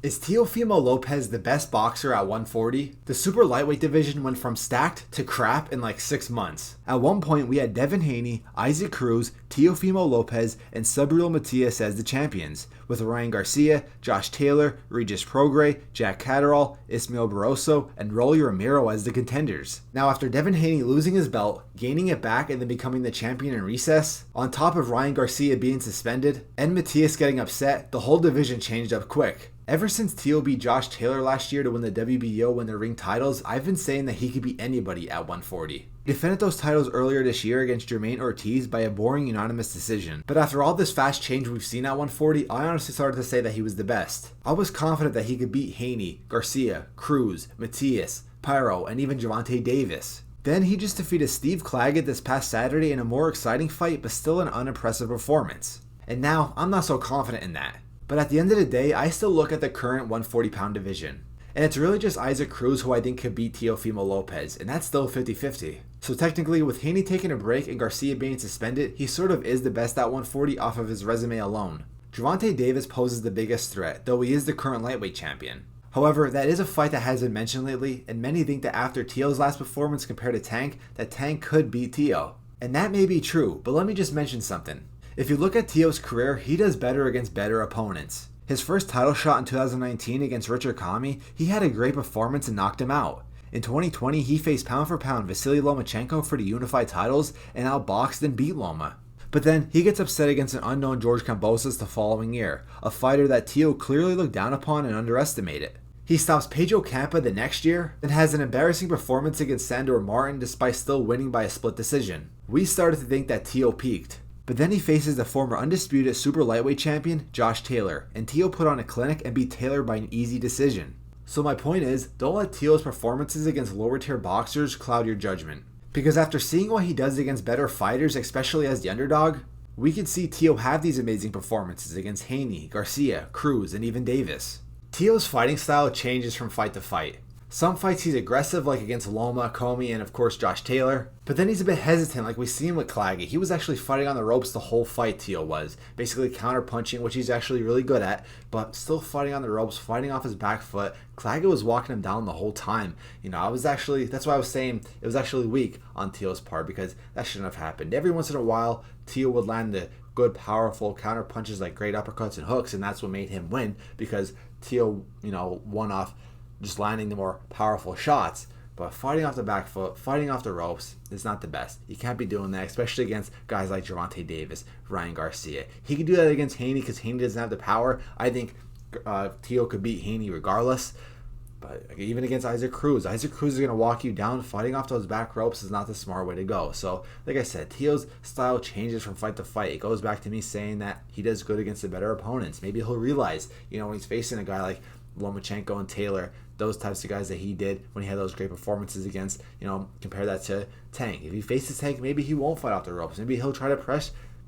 Is Teofimo Lopez the best boxer at 140? The super lightweight division went from stacked to crap in like 6 months. At one point, we had Devin Haney, Isaac Cruz, Teofimo Lopez, and Subriel Matias as the champions, with Ryan Garcia, Josh Taylor, Regis Prograis, Jack Catterall, Ismael Barroso, and Rolly Romero as the contenders. Now, after Devin Haney losing his belt, gaining it back, and then becoming the champion in recess, on top of Ryan Garcia being suspended, and Matias getting upset, the whole division changed up quick. Ever since Teo beat Josh Taylor last year to win the WBO when their ring titles, I've been saying that he could beat anybody at 140. He defended those titles earlier this year against Jermaine Ortiz by a boring unanimous decision. But after all this fast change we've seen at 140, I honestly started to say that he was the best. I was confident that he could beat Haney, Garcia, Cruz, Matias, Pyro, and even Gervonta Davis. Then he just defeated Steve Claggett this past Saturday in a more exciting fight, but still an unimpressive performance. And now, I'm not so confident in that. But at the end of the day, I still look at the current 140-pound division. And it's really just Isaac Cruz who I think could beat Teofimo Lopez, and that's still 50-50. So technically, with Haney taking a break and Garcia being suspended, he sort of is the best at 140 off of his resume alone. Gervonta Davis poses the biggest threat, though he is the current lightweight champion. However, that is a fight that has been mentioned lately, and many think that after Teo's last performance compared to Tank, that Tank could beat Teo. And that may be true, but let me just mention something. If you look at Teo's career, he does better against better opponents. His first title shot in 2019 against Richard Kami, he had a great performance and knocked him out. In 2020, he faced pound for pound Vasily Lomachenko for the unified titles and outboxed and beat Loma. But then he gets upset against an unknown George Kambosos the following year, a fighter that Teo clearly looked down upon and underestimated. He stops Pedro Campa the next year, then has an embarrassing performance against Sandor Martin despite still winning by a split decision. We started to think that Teo peaked. But then he faces the former undisputed super lightweight champion, Josh Taylor, and Teo put on a clinic and beat Taylor by an easy decision. So my point is, don't let Teo's performances against lower tier boxers cloud your judgment. Because after seeing what he does against better fighters, especially as the underdog, we could see Teo have these amazing performances against Haney, Garcia, Cruz, and even Davis. Teo's fighting style changes from fight to fight. Some fights he's aggressive, like against Loma, Comey, and of course Josh Taylor. But then he's a bit hesitant, like we see him with Claggett. He was actually fighting on the ropes the whole fight, Teo was. Basically counter-punching, which he's actually really good at, but still fighting on the ropes, fighting off his back foot. Claggett was walking him down the whole time. That's why I was saying it was actually weak on Teo's part, because that shouldn't have happened. Every once in a while, Teo would land the good, powerful counter-punches like great uppercuts and hooks, and that's what made him win, because Teo, won off just landing the more powerful shots. But fighting off the back foot, fighting off the ropes is not the best. You can't be doing that, especially against guys like Gervonta Davis, Ryan Garcia. He could do that against Haney because Haney doesn't have the power. I think Teo could beat Haney regardless. But even against Isaac Cruz is going to walk you down. Fighting off those back ropes is not the smart way to go. So, like I said, Teo's style changes from fight to fight. It goes back to me saying that he does good against the better opponents. Maybe he'll realize, when he's facing a guy like Lomachenko and Taylor, those types of guys that he did when he had those great performances against, compare that to Tank. If he faces Tank, maybe he won't fight off the ropes. Maybe he'll try to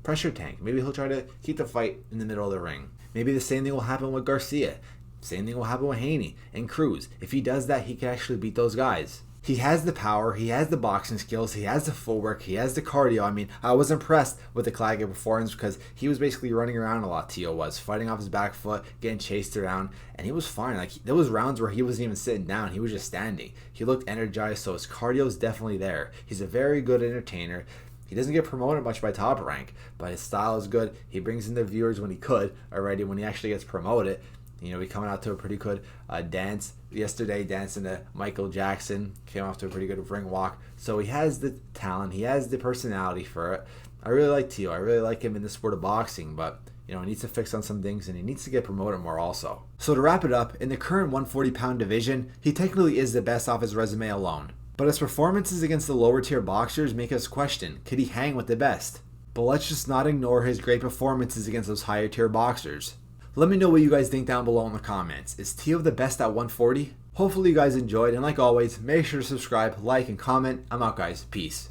pressure Tank. Maybe he'll try to keep the fight in the middle of the ring. Maybe the same thing will happen with Garcia. Same thing will happen with Haney and Cruz. If he does that, he can actually beat those guys. He has the power, he has the boxing skills, he has the footwork, he has the cardio. I was impressed with the Claggett performance because he was basically running around a lot, Teo was, fighting off his back foot, getting chased around, and he was fine. There was rounds where he wasn't even sitting down, he was just standing. He looked energized, so his cardio is definitely there. He's a very good entertainer. He doesn't get promoted much by Top Rank, but his style is good. He brings in the viewers when he could already, when he actually gets promoted. We coming out to a pretty good dance yesterday, dancing to Michael Jackson, came off to a pretty good ring walk. So he has the talent, he has the personality for it. I really like Teo. I really like him in the sport of boxing, but he needs to fix on some things and he needs to get promoted more also. So to wrap it up, in the current 140-pound division, he technically is the best off his resume alone. But his performances against the lower tier boxers make us question, could he hang with the best? But let's just not ignore his great performances against those higher tier boxers. Let me know what you guys think down below in the comments. Is Teo the best at 140? Hopefully you guys enjoyed, and like always, make sure to subscribe, like, and comment. I'm out, guys. Peace.